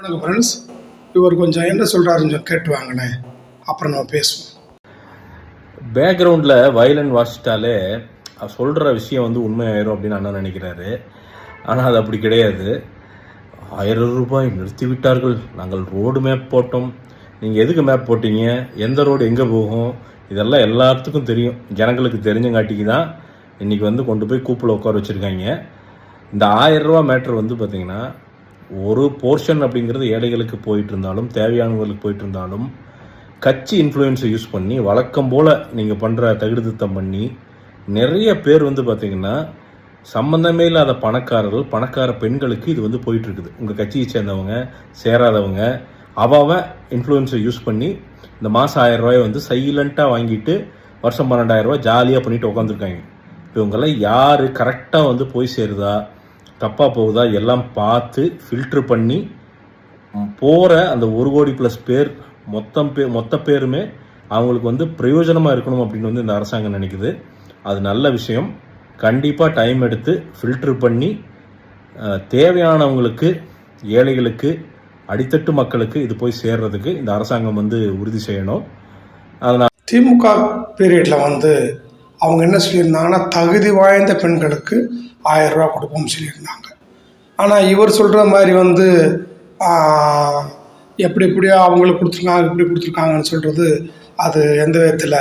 வணக்கம் ஃப்ரெண்ட்ஸ். இவர் கொஞ்சம் என்ன சொல்கிறாருன்னு கேட்டு வாங்கினேன், அப்புறம் நம்ம பேசுவோம். பேக்ரவுண்டில் வயலின் வாசிட்டாலே சொல்கிற விஷயம் வந்து உண்மையாயிரும் அப்படின்னு அண்ணன் நினைக்கிறாரு. ஆனால் அது அப்படி கிடையாது. 1000 ரூபாய் நிறுத்திவிட்டார்கள், நாங்கள் ரோடு மேப் போட்டோம். நீங்கள் எதுக்கு மேப் போட்டீங்க, எந்த ரோடு எங்கே போகும், இதெல்லாம் எல்லாத்துக்கும் தெரியும். ஜனங்களுக்கு தெரிஞ்சங்காட்டிக்கு தான் இன்றைக்கி வந்து கொண்டு போய் கூப்பில் உட்கார வச்சுருக்காங்க. இந்த 1000 ரூபா மேட்ரு வந்து பார்த்திங்கன்னா, ஒரு போர்ஷன் அப்படிங்கிறது ஏழைகளுக்கு போயிட்டு இருந்தாலும் தேவையானவர்களுக்கு போயிட்டு இருந்தாலும் கட்சி இன்ஃப்ளூயன்ஸை யூஸ் பண்ணி வழக்கம் போல் நீங்கள் பண்ணுற தகுதித்தம் பண்ணி நிறைய பேர் வந்து பார்த்திங்கன்னா சம்மந்தமே இல்லாத பணக்கார பெண்களுக்கு இது வந்து போயிட்டுருக்குது. உங்கள் கட்சியை சேர்ந்தவங்க சேராதவங்க அவன் இன்ஃப்ளூயன்ஸை யூஸ் பண்ணி இந்த மாதம் 1000 ரூபாயை வந்து சைலண்ட்டாக வாங்கிட்டு வருஷம் 12,000 ரூபா ஜாலியாக பண்ணிட்டு உட்காந்துருக்காங்க. இவங்கெல்லாம் யார் கரெக்டாக வந்து போய் சேருதா தப்பாக போகுதா எல்லாம் பார்த்து ஃபில்ட்ரு பண்ணி போகிற அந்த 1 கோடி ப்ளஸ் பேர் மொத்த பேருமே அவங்களுக்கு வந்து பிரயோஜனமாக இருக்கணும் அப்படின்னு வந்து இந்த அரசாங்கம் நினைக்குது. அது நல்ல விஷயம். கண்டிப்பாக டைம் எடுத்து ஃபில்ட்ரு பண்ணி தேவையானவங்களுக்கு, ஏழைகளுக்கு, அடித்தட்டு மக்களுக்கு இது போய் சேர்றதுக்கு இந்த அரசாங்கம் வந்து உறுதி செய்யணும். அதனால் திமுக பீரியடில் வந்து அவங்க என்ன சொல்லியிருந்தாங்கன்னா, தகுதி வாய்ந்த பெண்களுக்கு 1000 ரூபா கொடுப்போம்னு சொல்லியிருந்தாங்க. ஆனால் இவர் சொல்கிற மாதிரி வந்து எப்படியோ அவங்களுக்கு கொடுத்துருக்காங்க, இப்படி கொடுத்துருக்காங்கன்னு சொல்கிறது அது எந்த விதத்தில்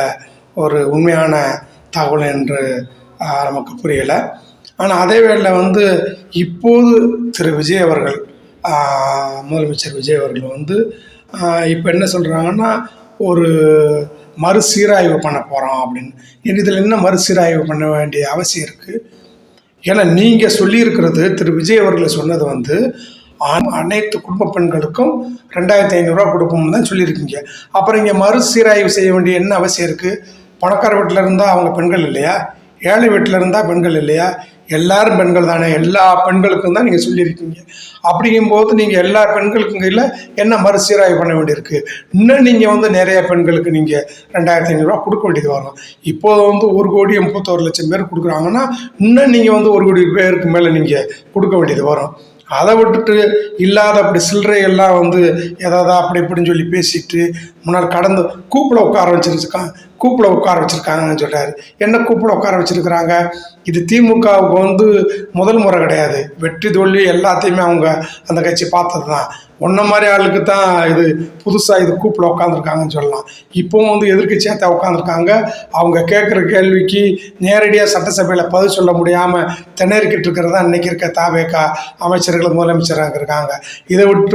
ஒரு உண்மையான தகவல் என்று நமக்கு புரியலை. ஆனால் அதே வேளையில் வந்து இப்போது திரு விஜய் அவர்கள், முதலமைச்சர் விஜய் அவர்கள் வந்து இப்போ என்ன சொல்கிறாங்கன்னா, ஒரு மறுசீராய்வு பண்ண போகிறோம் அப்படின்னு. இதில் என்ன மறுசீராய்வு பண்ண வேண்டிய அவசியம் இருக்குது? ஏன்னா நீங்கள் சொல்லியிருக்கிறது, திரு விஜய் அவர்களை சொன்னது வந்து அனைத்து குடும்ப பெண்களுக்கும் 2500 ரூபா கொடுப்போம்னு தான் சொல்லியிருக்கீங்க. அப்புறம் இங்கே மறுசீராய்வு செய்ய வேண்டிய என்ன அவசியம் இருக்குது? பணக்கார வீட்டில் இருந்தால் அவங்க பெண்கள் இல்லையா? ஏழை வீட்டில் இருந்தால் பெண்கள் இல்லையா? எல்லாரும் பெண்கள் தானே, எல்லா பெண்களுக்கும் தான் நீங்கள் சொல்லியிருக்கீங்க. அப்படிங்கும்போது நீங்கள் எல்லா பெண்களுக்கும் கையில் என்ன மறுசீராய்வு பண்ண வேண்டியிருக்கு? இன்னும் நீங்கள் வந்து நிறைய பெண்களுக்கு நீங்கள் 2500 ரூபா கொடுக்க வேண்டியது வரும். இப்போது வந்து 1,81,00,000 பேர் கொடுக்குறாங்கன்னா இன்னும் நீங்கள் வந்து 1 கோடி பேருக்கு மேலே நீங்கள் கொடுக்க வேண்டியது வரும். அதை விட்டுட்டு இல்லாத அப்படி சில்லறை எல்லாம் வந்து ஏதாவது அப்படி இப்படின்னு சொல்லி பேசிட்டு முன்னால் கடந்து கூப்பில் உட்கார வச்சுருக்காங்கன்னு சொல்கிறாரு. என்ன கூப்பில் உட்கார வச்சுருக்கிறாங்க? இது திமுகவுக்கு வந்து முதல் முறை கிடையாது. வெற்றி தோல்வி எல்லாத்தையுமே அவங்க அந்த கட்சி பார்த்தது தான். ஒன்றை மாதிரி ஆளுக்கு தான் இது புதுசாக இது கூப்பில் உட்காந்துருக்காங்கன்னு சொல்லலாம். இப்போவும் வந்து எதிர்க்கட்சியாக உட்காந்துருக்காங்க. அவங்க கேட்குற கேள்விக்கு நேரடியாக சட்டசபையில் பதில் சொல்ல முடியாமல் திணறிக்கிட்டு இருக்கிறதா இன்றைக்கி இருக்க தாவேகா அமைச்சர்கள், முதலமைச்சராக இருக்காங்க. இதை விட்டு